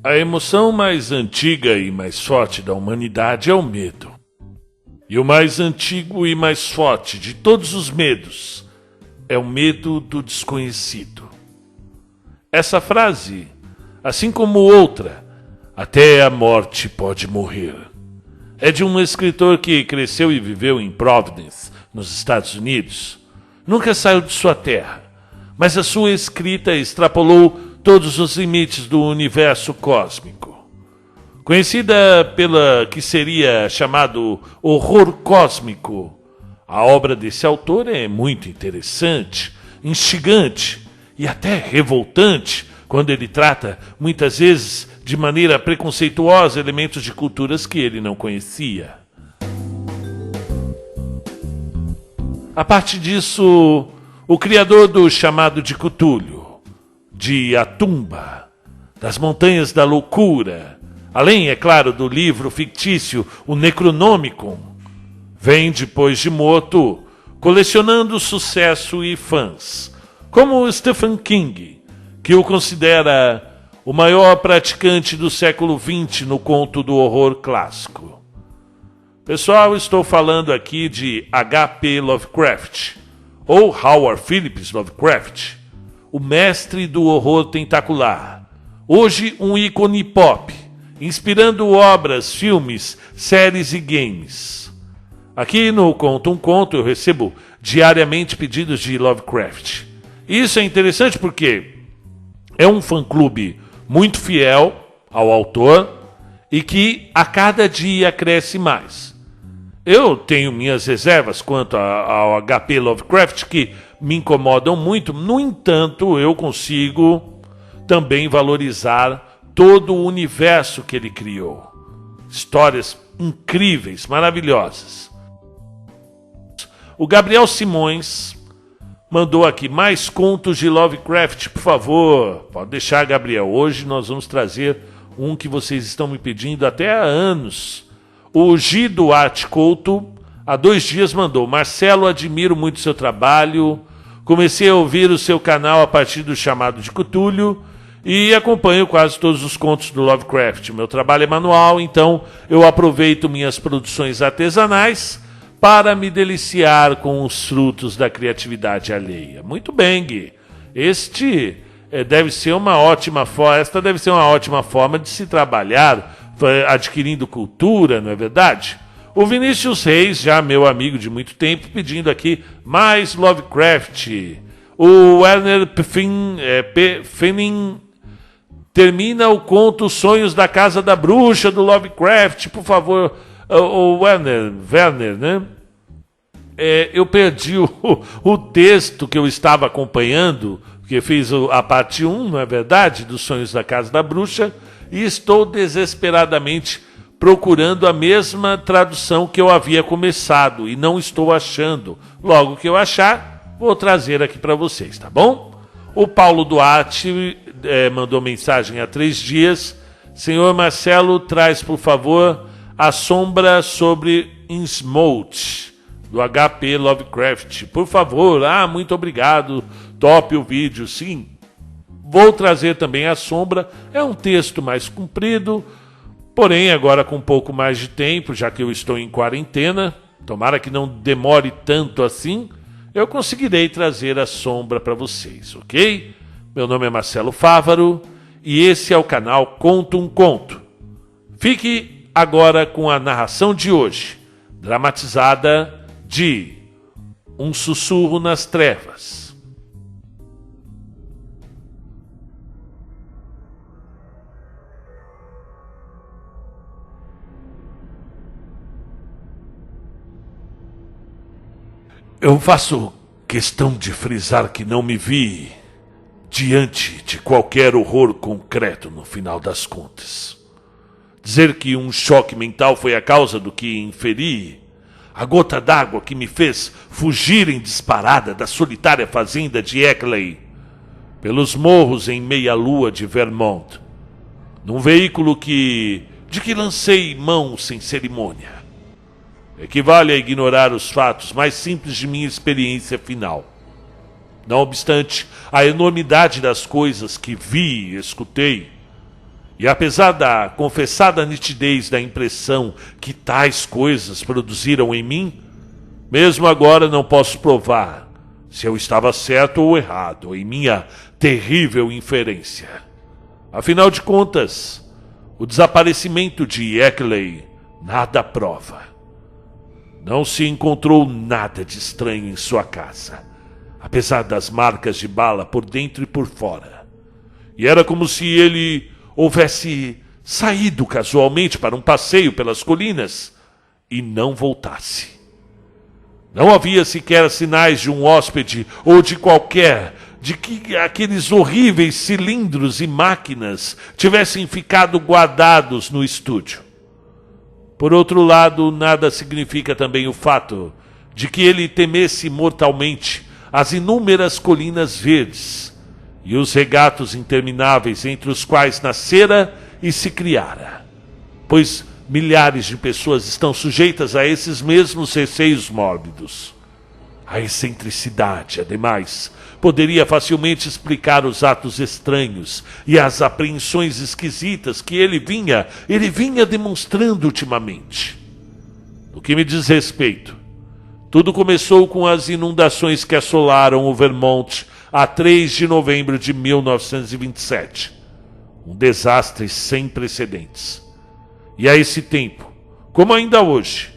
A emoção mais antiga e mais forte da humanidade é o medo. E o mais antigo e mais forte de todos os medos é o medo do desconhecido. Essa frase, assim como outra, até a morte pode morrer, é de um escritor que cresceu e viveu em Providence, nos Estados Unidos. Nunca saiu de sua terra, mas a sua escrita extrapolou todos os limites do universo cósmico. Conhecida pela que seria chamado horror cósmico, a obra desse autor é muito interessante, instigante e até revoltante quando ele trata, muitas vezes, de maneira preconceituosa, elementos de culturas que ele não conhecia. A parte disso, o criador do chamado de Cthulhu, de A Tumba, das Montanhas da Loucura, além, é claro, do livro fictício O Necronomicon, vem, depois de morto, colecionando sucesso e fãs, como Stephen King, que o considera o maior praticante do século XX no conto do horror clássico. Pessoal, estou falando aqui de H.P. Lovecraft, ou Howard Phillips Lovecraft, o mestre do horror tentacular, hoje um ícone pop, inspirando obras, filmes, séries e games. Aqui no Conto um Conto eu recebo diariamente pedidos de Lovecraft. Isso é interessante porque é um fã-clube muito fiel ao autor e que a cada dia cresce mais. Eu tenho minhas reservas quanto ao H.P. Lovecraft que me incomodam muito. No entanto, eu consigo também valorizar todo o universo que ele criou. Histórias incríveis, maravilhosas. O Gabriel Simões mandou aqui mais contos de Lovecraft, por favor. Pode deixar, Gabriel. Hoje nós vamos trazer um que vocês estão me pedindo até há anos. O Gi Duarte Couto, há 2 dias, mandou: Marcelo, admiro muito seu trabalho. Comecei a ouvir o seu canal a partir do chamado de Cthulhu e acompanho quase todos os contos do Lovecraft. Meu trabalho é manual, então eu aproveito minhas produções artesanais para me deliciar com os frutos da criatividade alheia. Muito bem, Gui. Esta deve ser uma ótima forma de se trabalhar, adquirindo cultura, não é verdade? O Vinícius Reis, já meu amigo de muito tempo, pedindo aqui mais Lovecraft. O Werner Pfenning termina o conto Sonhos da Casa da Bruxa, do Lovecraft, por favor. O Werner, né? Eu perdi o texto que eu estava acompanhando, porque fiz a parte 1, não é verdade, dos Sonhos da Casa da Bruxa, e estou desesperadamente procurando a mesma tradução que eu havia começado, e não estou achando. Logo que eu achar, vou trazer aqui para vocês, tá bom? O Paulo Duarte mandou mensagem há 3 dias. Senhor Marcelo, traz, por favor, A Sombra sobre Innsmouth, do H.P. Lovecraft. Por favor. Muito obrigado. Top o vídeo, sim. Vou trazer também A Sombra. É um texto mais comprido, porém agora com um pouco mais de tempo, já que eu estou em quarentena. Tomara que não demore tanto assim. Eu conseguirei trazer A Sombra para vocês, ok? Meu nome é Marcelo Fávaro e esse é o canal Conto um Conto. Fique agora com a narração de hoje, dramatizada de Um Sussurro nas Trevas. Eu faço questão de frisar que não me vi diante de qualquer horror concreto no final das contas. Dizer que um choque mental foi a causa do que inferi, a gota d'água que me fez fugir em disparada da solitária fazenda de Eckley, pelos morros em meia-lua de Vermont, num veículo de que lancei mão sem cerimônia, equivale a ignorar os fatos mais simples de minha experiência final. Não obstante a enormidade das coisas que vi e escutei, E apesar da confessada nitidez da impressão que tais coisas produziram em mim, mesmo agora não posso provar se eu estava certo ou errado em minha terrível inferência. Afinal de contas, o desaparecimento de Eckley nada prova. Não se encontrou nada de estranho em sua casa, apesar das marcas de bala por dentro e por fora. E era como se ele houvesse saído casualmente para um passeio pelas colinas e não voltasse. Não havia sequer sinais de um hóspede ou de que aqueles horríveis cilindros e máquinas tivessem ficado guardados no estúdio. Por outro lado, nada significa também o fato de que ele temesse mortalmente as inúmeras colinas verdes e os regatos intermináveis entre os quais nascera e se criara, pois milhares de pessoas estão sujeitas a esses mesmos receios mórbidos. A excentricidade, ademais, poderia facilmente explicar os atos estranhos e as apreensões esquisitas que ele vinha demonstrando ultimamente. No que me diz respeito, tudo começou com as inundações que assolaram o Vermont a 3 de novembro de 1927. Um desastre sem precedentes. E a esse tempo, como ainda hoje,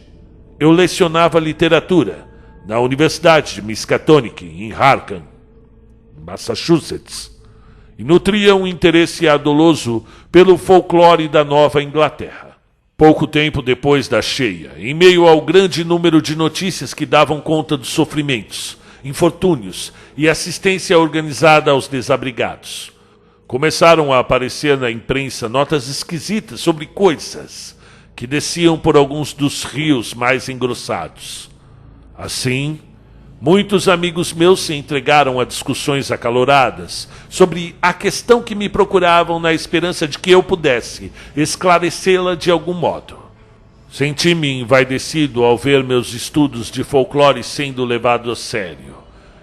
eu lecionava literatura na Universidade de Miskatonic, em Harkan, Massachusetts, e nutria um interesse ardoroso pelo folclore da Nova Inglaterra. Pouco tempo depois da cheia, em meio ao grande número de notícias que davam conta dos sofrimentos, infortúnios e assistência organizada aos desabrigados, começaram a aparecer na imprensa notas esquisitas sobre coisas que desciam por alguns dos rios mais engrossados. Assim, muitos amigos meus se entregaram a discussões acaloradas sobre a questão que me procuravam na esperança de que eu pudesse esclarecê-la de algum modo. Senti-me envaidecido ao ver meus estudos de folclore sendo levados a sério,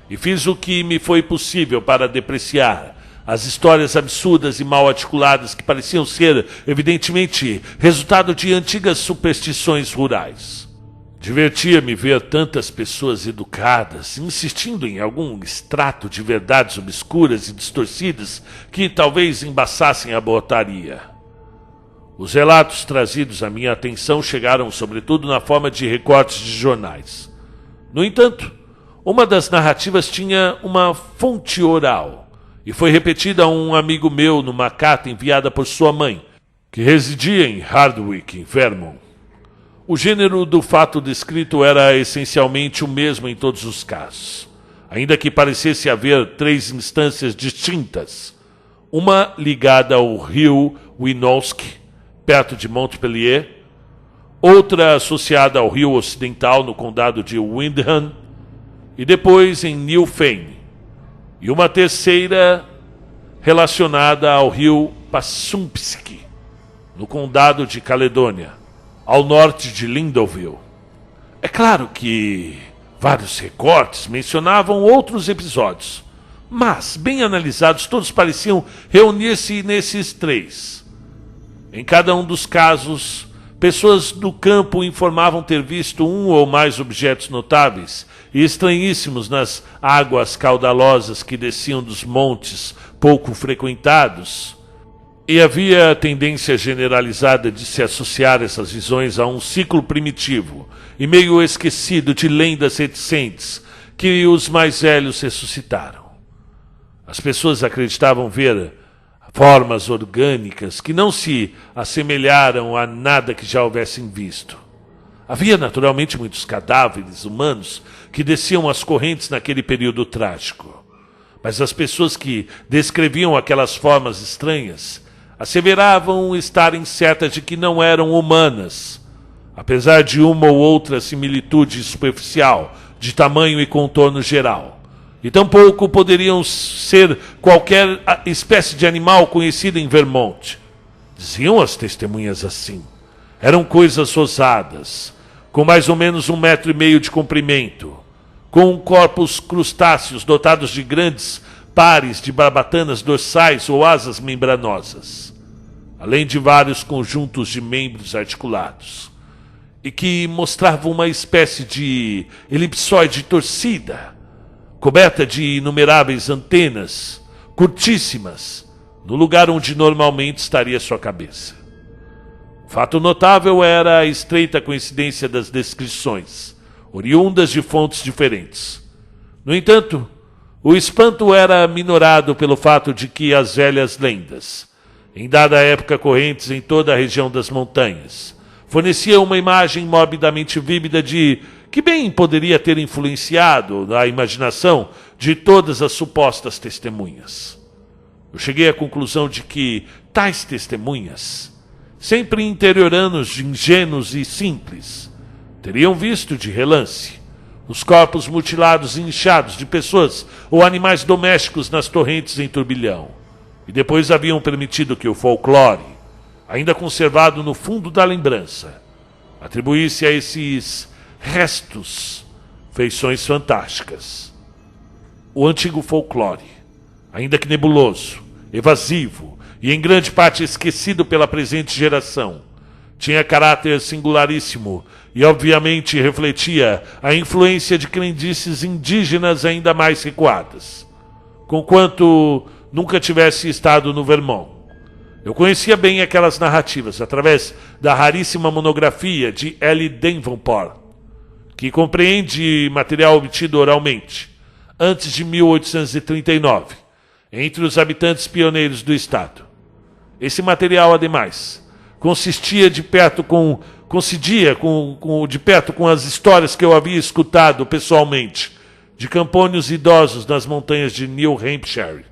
e fiz o que me foi possível para depreciar as histórias absurdas e mal articuladas que pareciam ser, evidentemente, resultado de antigas superstições rurais. Divertia-me ver tantas pessoas educadas insistindo em algum extrato de verdades obscuras e distorcidas que talvez embaçassem a botaria. Os relatos trazidos à minha atenção chegaram sobretudo na forma de recortes de jornais. No entanto, uma das narrativas tinha uma fonte oral e foi repetida a um amigo meu numa carta enviada por sua mãe, que residia em Hardwick, Vermont. O gênero do fato descrito era essencialmente o mesmo em todos os casos, ainda que parecesse haver 3 instâncias distintas, uma ligada ao rio Winooski, perto de Montpelier, outra associada ao rio Ocidental no condado de Windham, e depois em New Fane, e uma terceira relacionada ao rio Passumpsic, no condado de Caledônia, ao norte de Lindoville. É claro que vários recortes mencionavam outros episódios, mas, bem analisados, todos pareciam reunir-se nesses 3. Em cada um dos casos, pessoas do campo informavam ter visto um ou mais objetos notáveis e estranhíssimos nas águas caudalosas que desciam dos montes pouco frequentados. E havia a tendência generalizada de se associar essas visões a um ciclo primitivo e meio esquecido de lendas reticentes que os mais velhos ressuscitaram. As pessoas acreditavam ver formas orgânicas que não se assemelharam a nada que já houvessem visto. Havia naturalmente muitos cadáveres humanos que desciam as correntes naquele período trágico, mas as pessoas que descreviam aquelas formas estranhas asseveravam estarem certas de que não eram humanas, apesar de uma ou outra similitude superficial, de tamanho e contorno geral. E tampouco poderiam ser qualquer espécie de animal conhecida em Vermont. Diziam as testemunhas assim. Eram coisas ousadas, com mais ou menos 1,5 metros de comprimento, com corpos crustáceos dotados de grandes pares de barbatanas dorsais ou asas membranosas. além de vários conjuntos de membros articulados, e que mostravam uma espécie de elipsoide torcida, coberta de inumeráveis antenas curtíssimas, no lugar onde normalmente estaria sua cabeça. Fato notável era a estreita coincidência das descrições, oriundas de fontes diferentes. No entanto, o espanto era minorado pelo fato de que as velhas lendas, em dada época correntes em toda a região das montanhas, forneciam uma imagem morbidamente vívida de que bem poderia ter influenciado a imaginação de todas as supostas testemunhas. Eu cheguei à conclusão de que tais testemunhas, sempre interioranos, ingênuos e simples, teriam visto de relance os corpos mutilados e inchados de pessoas ou animais domésticos nas torrentes em turbilhão, e depois haviam permitido que o folclore, ainda conservado no fundo da lembrança, atribuísse a esses restos feições fantásticas. O antigo folclore, ainda que nebuloso, evasivo e em grande parte esquecido pela presente geração, tinha caráter singularíssimo e obviamente refletia a influência de crendices indígenas ainda mais recuadas, conquanto nunca tivesse estado no Vermont. Eu conhecia bem aquelas narrativas através da raríssima monografia de L. Davenport, que compreende material obtido oralmente, antes de 1839, entre os habitantes pioneiros do estado. Esse material, ademais, coincidia de perto com as histórias que eu havia escutado pessoalmente de campônios idosos nas montanhas de New Hampshire.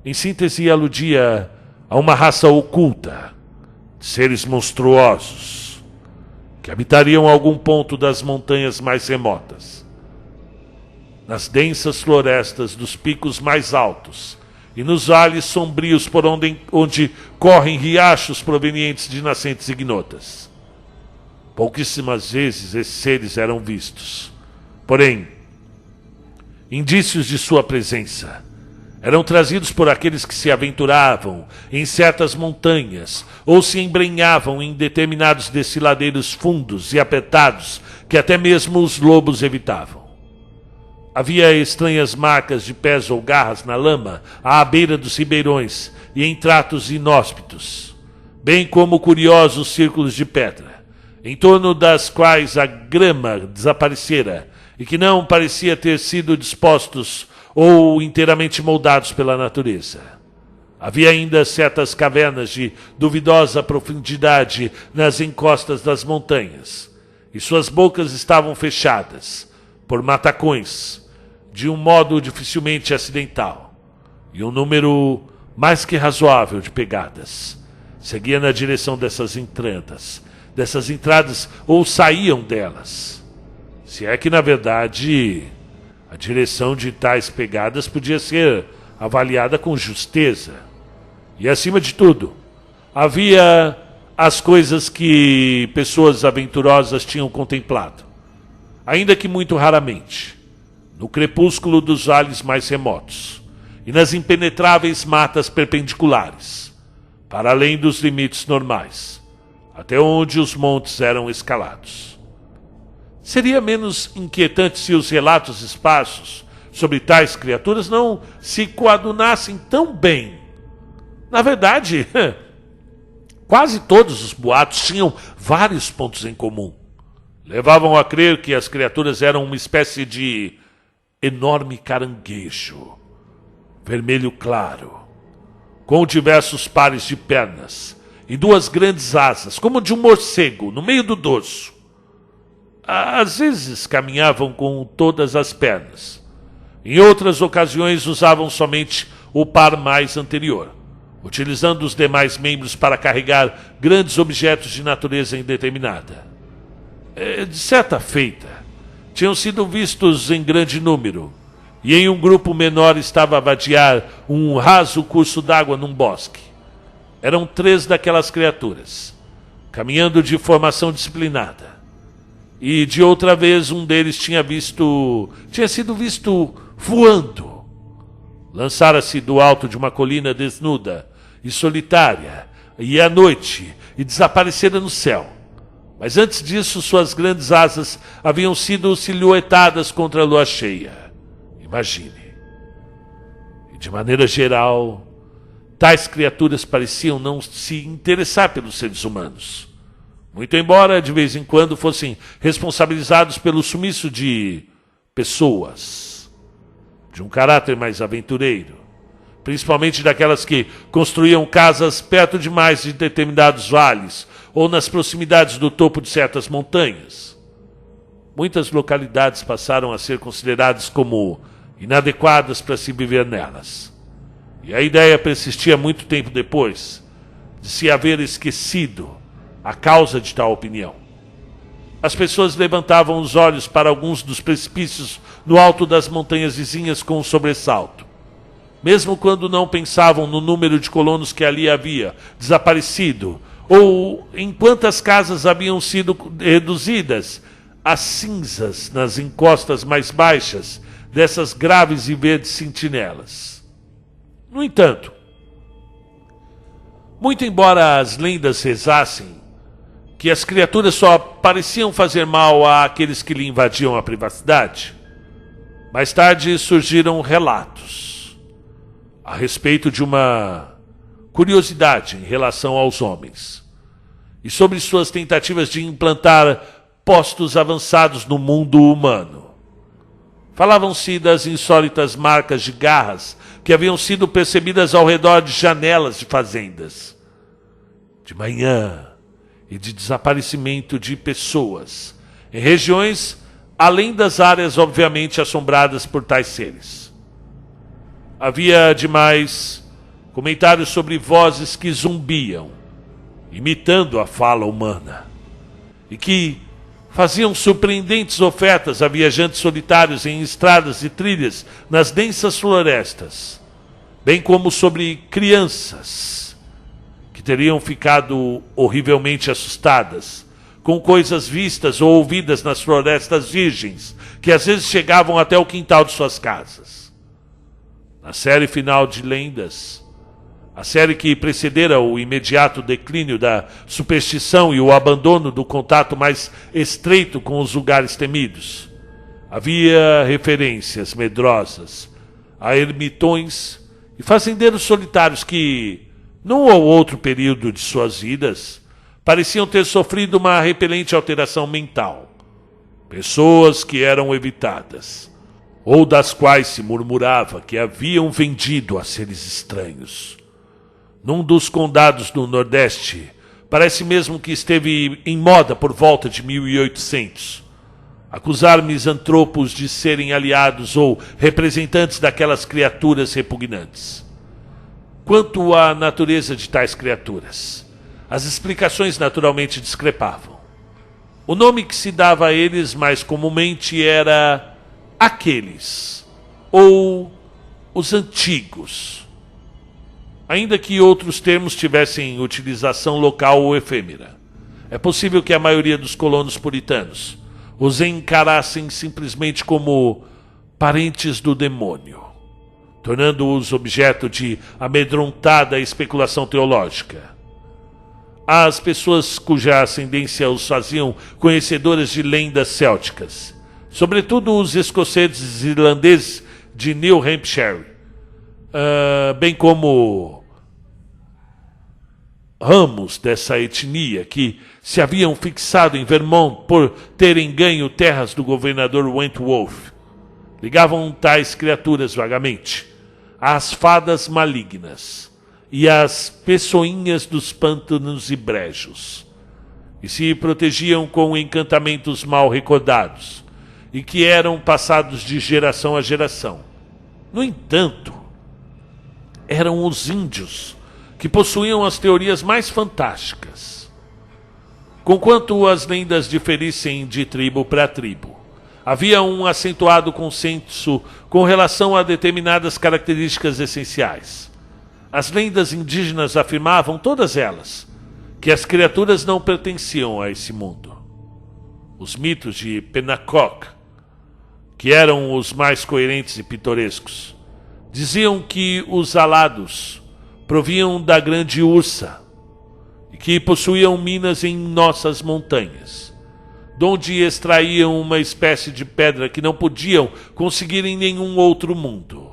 Em síntese, aludia a uma raça oculta, de seres monstruosos, que habitariam algum ponto das montanhas mais remotas, nas densas florestas dos picos mais altos e nos vales sombrios por onde correm riachos provenientes de nascentes ignotas. Pouquíssimas vezes esses seres eram vistos. Porém, indícios de sua presença eram trazidos por aqueles que se aventuravam em certas montanhas ou se embrenhavam em determinados desfiladeiros fundos e apertados que até mesmo os lobos evitavam. Havia estranhas marcas de pés ou garras na lama à beira dos ribeirões e em tratos inóspitos, bem como curiosos círculos de pedra, em torno das quais a grama desaparecera e que não parecia ter sido dispostos ou inteiramente moldados pela natureza. Havia ainda certas cavernas de duvidosa profundidade nas encostas das montanhas, e suas bocas estavam fechadas por matacões, de um modo dificilmente acidental, e um número mais que razoável de pegadas seguia na direção dessas entradas ou saíam delas, se é que na verdade a direção de tais pegadas podia ser avaliada com justeza. E acima de tudo, havia as coisas que pessoas aventurosas tinham contemplado, ainda que muito raramente, no crepúsculo dos vales mais remotos e nas impenetráveis matas perpendiculares, para além dos limites normais, até onde os montes eram escalados. Seria menos inquietante se os relatos esparsos sobre tais criaturas não se coadunassem tão bem. Na verdade, quase todos os boatos tinham vários pontos em comum. Levavam a crer que as criaturas eram uma espécie de enorme caranguejo, vermelho claro, com diversos pares de pernas e duas grandes asas, como de um morcego, no meio do dorso. Às vezes caminhavam com todas as pernas. Em outras ocasiões usavam somente o par mais anterior, utilizando os demais membros para carregar grandes objetos de natureza indeterminada. De certa feita, tinham sido vistos em grande número, e em um grupo menor estava a vadear um raso curso d'água num bosque. Eram 3 daquelas criaturas, caminhando de formação disciplinada. E de outra vez um deles tinha sido visto voando. Lançara-se do alto de uma colina desnuda e solitária, e à noite e desaparecera no céu. Mas antes disso, suas grandes asas haviam sido silhuetadas contra a lua cheia. Imagine. E de maneira geral, tais criaturas pareciam não se interessar pelos seres humanos. Muito embora, de vez em quando, fossem responsabilizados pelo sumiço de pessoas, de um caráter mais aventureiro, principalmente daquelas que construíam casas perto demais de determinados vales ou nas proximidades do topo de certas montanhas. Muitas localidades passaram a ser consideradas como inadequadas para se viver nelas. E a ideia persistia muito tempo depois de se haver esquecido a causa de tal opinião. As pessoas levantavam os olhos para alguns dos precipícios no alto das montanhas vizinhas com um sobressalto. Mesmo quando não pensavam no número de colonos que ali havia desaparecido, ou em quantas casas haviam sido reduzidas a cinzas nas encostas mais baixas dessas graves e verdes sentinelas. No entanto, muito embora as lendas rezassem que as criaturas só pareciam fazer mal àqueles que lhe invadiam a privacidade, mais tarde surgiram relatos a respeito de uma curiosidade em relação aos homens e sobre suas tentativas de implantar postos avançados no mundo humano. Falavam-se das insólitas marcas de garras que haviam sido percebidas ao redor de janelas de fazendas, de manhã, e de desaparecimento de pessoas em regiões além das áreas obviamente assombradas por tais seres. Havia demais comentários sobre vozes que zumbiam, imitando a fala humana, e que faziam surpreendentes ofertas a viajantes solitários em estradas e trilhas nas densas florestas, bem como sobre crianças que teriam ficado horrivelmente assustadas com coisas vistas ou ouvidas nas florestas virgens, que às vezes chegavam até o quintal de suas casas. Na série final de lendas, a série que precedera o imediato declínio da superstição e o abandono do contato mais estreito com os lugares temidos, havia referências medrosas a ermitões e fazendeiros solitários que, num ou outro período de suas vidas, pareciam ter sofrido uma repelente alteração mental. Pessoas que eram evitadas, ou das quais se murmurava que haviam vendido a seres estranhos. Num dos condados do Nordeste, parece mesmo que esteve em moda por volta de 1800, acusar misantropos de serem aliados ou representantes daquelas criaturas repugnantes. Quanto à natureza de tais criaturas, as explicações naturalmente discrepavam. O nome que se dava a eles mais comumente era aqueles, ou os antigos, ainda que outros termos tivessem utilização local ou efêmera. É possível que a maioria dos colonos puritanos os encarassem simplesmente como parentes do demônio, tornando-os objeto de amedrontada especulação teológica. As pessoas cuja ascendência os faziam conhecedoras de lendas célticas, sobretudo os escoceses e irlandeses de New Hampshire, bem como ramos dessa etnia que se haviam fixado em Vermont por terem ganho terras do governador Wentworth, ligavam tais criaturas vagamente às fadas malignas e às pessoinhas dos pântanos e brejos, e se protegiam com encantamentos mal recordados e que eram passados de geração a geração. No entanto, eram os índios que possuíam as teorias mais fantásticas. Conquanto as lendas diferissem de tribo para tribo, havia um acentuado consenso com relação a determinadas características essenciais. As lendas indígenas afirmavam, todas elas, que as criaturas não pertenciam a esse mundo. Os mitos de Pennacook, que eram os mais coerentes e pitorescos, diziam que os alados provinham da grande ursa, que possuíam minas em nossas montanhas, donde extraíam uma espécie de pedra que não podiam conseguir em nenhum outro mundo.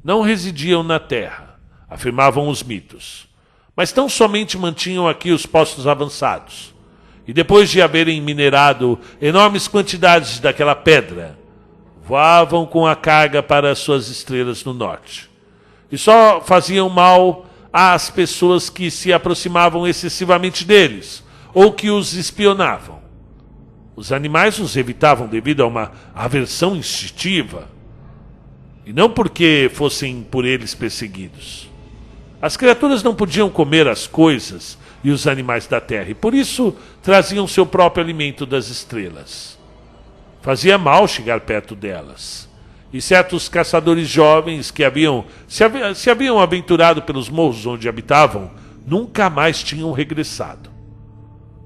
Não residiam na terra, afirmavam os mitos, mas tão somente mantinham aqui os postos avançados, e depois de haverem minerado enormes quantidades daquela pedra, voavam com a carga para suas estrelas no norte, e só faziam mal às pessoas que se aproximavam excessivamente deles, ou que os espionavam. Os animais os evitavam devido a uma aversão instintiva, e não porque fossem por eles perseguidos. As criaturas não podiam comer as coisas e os animais da terra, e por isso traziam seu próprio alimento das estrelas. Fazia mal chegar perto delas, e certos caçadores jovens que se haviam aventurado pelos morros onde habitavam, nunca mais tinham regressado.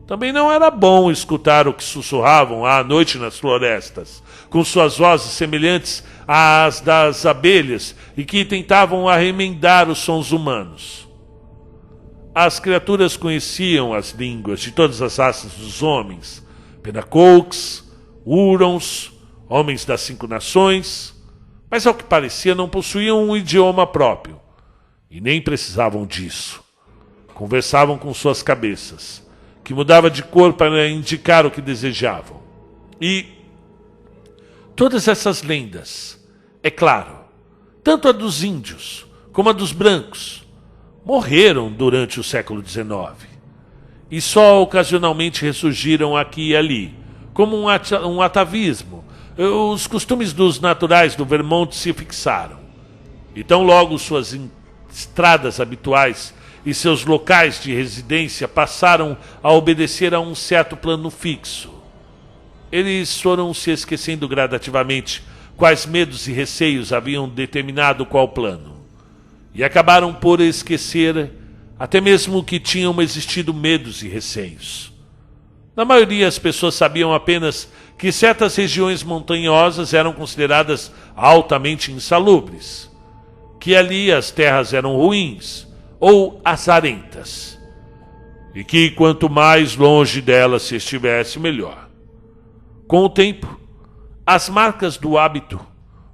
Também não era bom escutar o que sussurravam à noite nas florestas, com suas vozes semelhantes às das abelhas e que tentavam arremendar os sons humanos. As criaturas conheciam as línguas de todas as raças dos homens, Penacoucs, Hurons, homens das 5 nações, mas ao que parecia não possuíam um idioma próprio, e nem precisavam disso. Conversavam com suas cabeças, que mudava de cor para indicar o que desejavam. E todas essas lendas, é claro, tanto a dos índios como a dos brancos, morreram durante o século XIX, e só ocasionalmente ressurgiram aqui e ali, como um atavismo. Os costumes dos naturais do Vermont se fixaram, e tão logo suas estradas habituais e seus locais de residência passaram a obedecer a um certo plano fixo. Eles foram se esquecendo gradativamente quais medos e receios haviam determinado qual plano, e acabaram por esquecer até mesmo que tinham existido medos e receios. Na maioria, as pessoas sabiam apenas que certas regiões montanhosas eram consideradas altamente insalubres, que ali as terras eram ruins ou azarentas, e que quanto mais longe delas se estivesse, melhor. Com o tempo, as marcas do hábito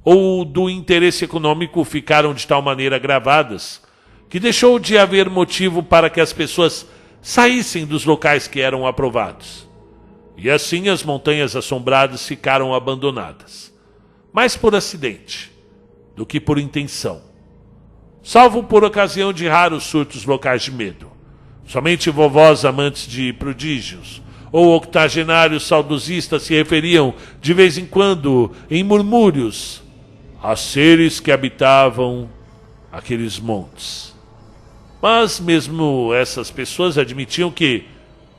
ou do interesse econômico ficaram de tal maneira gravadas que deixou de haver motivo para que as pessoas saíssem dos locais que eram aprovados. E assim as montanhas assombradas ficaram abandonadas, mais por acidente do que por intenção, salvo por ocasião de raros surtos locais de medo. Somente vovós amantes de prodígios ou octogenários saudosistas se referiam de vez em quando, em murmúrios, a seres que habitavam aqueles montes. Mas mesmo essas pessoas admitiam que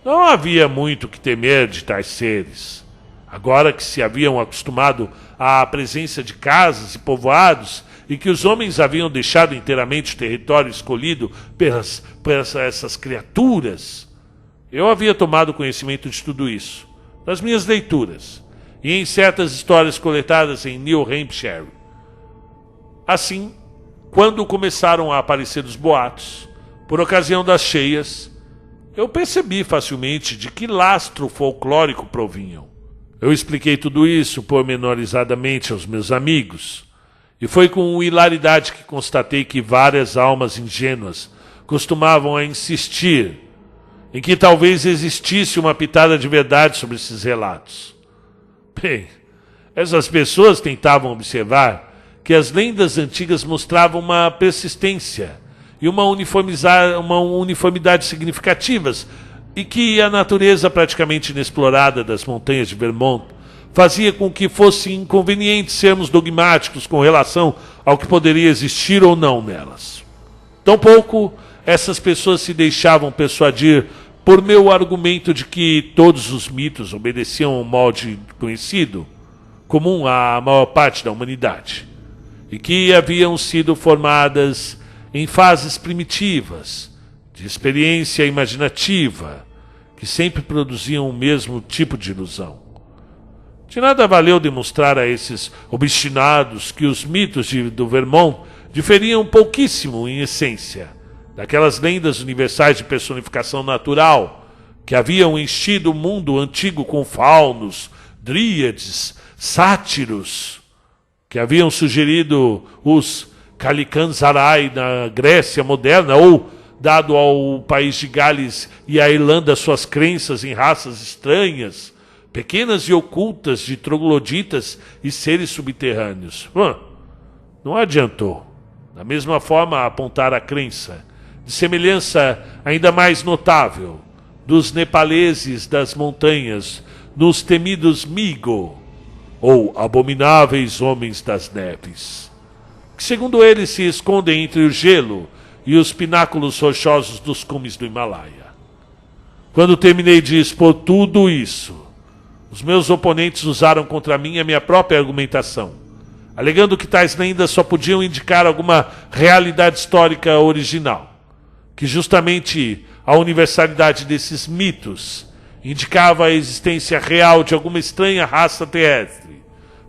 não havia muito que temer de tais seres, agora que se haviam acostumado à presença de casas e povoados e que os homens haviam deixado inteiramente o território escolhido pelas essas criaturas. Eu havia tomado conhecimento de tudo isso nas minhas leituras e em certas histórias coletadas em New Hampshire. Assim, quando começaram a aparecer os boatos, por ocasião das cheias, eu percebi facilmente de que lastro folclórico provinham. Eu expliquei tudo isso pormenorizadamente aos meus amigos, e foi com hilaridade que constatei que várias almas ingênuas costumavam a insistir em que talvez existisse uma pitada de verdade sobre esses relatos. Bem, essas pessoas tentavam observar que as lendas antigas mostravam uma persistência e uma uniformidade significativas, e que a natureza praticamente inexplorada das montanhas de Vermont fazia com que fosse inconveniente sermos dogmáticos com relação ao que poderia existir ou não nelas. Tampouco essas pessoas se deixavam persuadir por meu argumento de que todos os mitos obedeciam a um molde conhecido, comum à maior parte da humanidade, e que haviam sido formadas em fases primitivas, de experiência imaginativa, que sempre produziam o mesmo tipo de ilusão. De nada valeu demonstrar a esses obstinados que os mitos do Vermont diferiam pouquíssimo em essência daquelas lendas universais de personificação natural que haviam enchido o mundo antigo com faunos, dríades, sátiros, que haviam sugerido os Kalikanzarai na Grécia moderna, ou dado ao país de Gales e à Irlanda suas crenças em raças estranhas, pequenas e ocultas de trogloditas e seres subterrâneos. Não adiantou. Da mesma forma, apontar a crença, de semelhança ainda mais notável, dos nepaleses das montanhas, nos temidos Migo, ou abomináveis homens das neves, que segundo eles se escondem entre o gelo e os pináculos rochosos dos cumes do Himalaia. Quando terminei de expor tudo isso, os meus oponentes usaram contra mim a minha própria argumentação, alegando que tais lendas só podiam indicar alguma realidade histórica original, que justamente a universalidade desses mitos indicava a existência real de alguma estranha raça terrestre,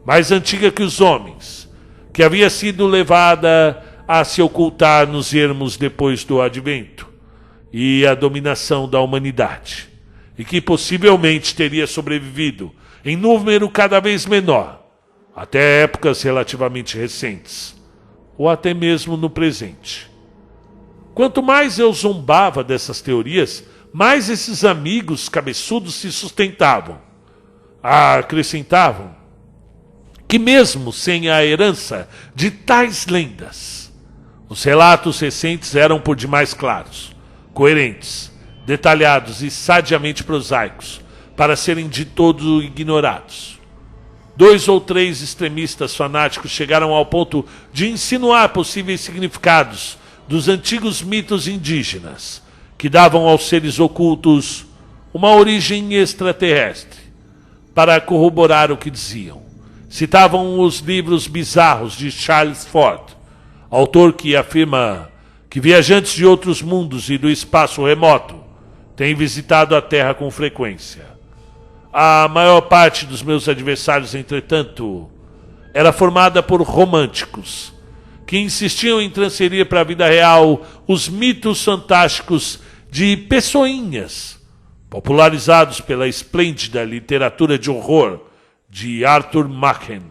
mais antiga que os homens, que havia sido levada a se ocultar nos ermos depois do advento e a dominação da humanidade, e que possivelmente teria sobrevivido em número cada vez menor, até épocas relativamente recentes, ou até mesmo no presente. Quanto mais eu zombava dessas teorias, mais esses amigos cabeçudos se sustentavam. Acrescentavam que mesmo sem a herança de tais lendas, os relatos recentes eram por demais claros, coerentes, detalhados e sadiamente prosaicos para serem de todo ignorados. 2 ou 3 extremistas fanáticos chegaram ao ponto de insinuar possíveis significados dos antigos mitos indígenas, que davam aos seres ocultos uma origem extraterrestre. Para corroborar o que diziam, citavam os livros bizarros de Charles Ford, autor que afirma que viajantes de outros mundos e do espaço remoto têm visitado a Terra com frequência. A maior parte dos meus adversários, entretanto, era formada por românticos, que insistiam em transferir para a vida real os mitos fantásticos de pessoinhas, popularizados pela esplêndida literatura de horror de Arthur Machen.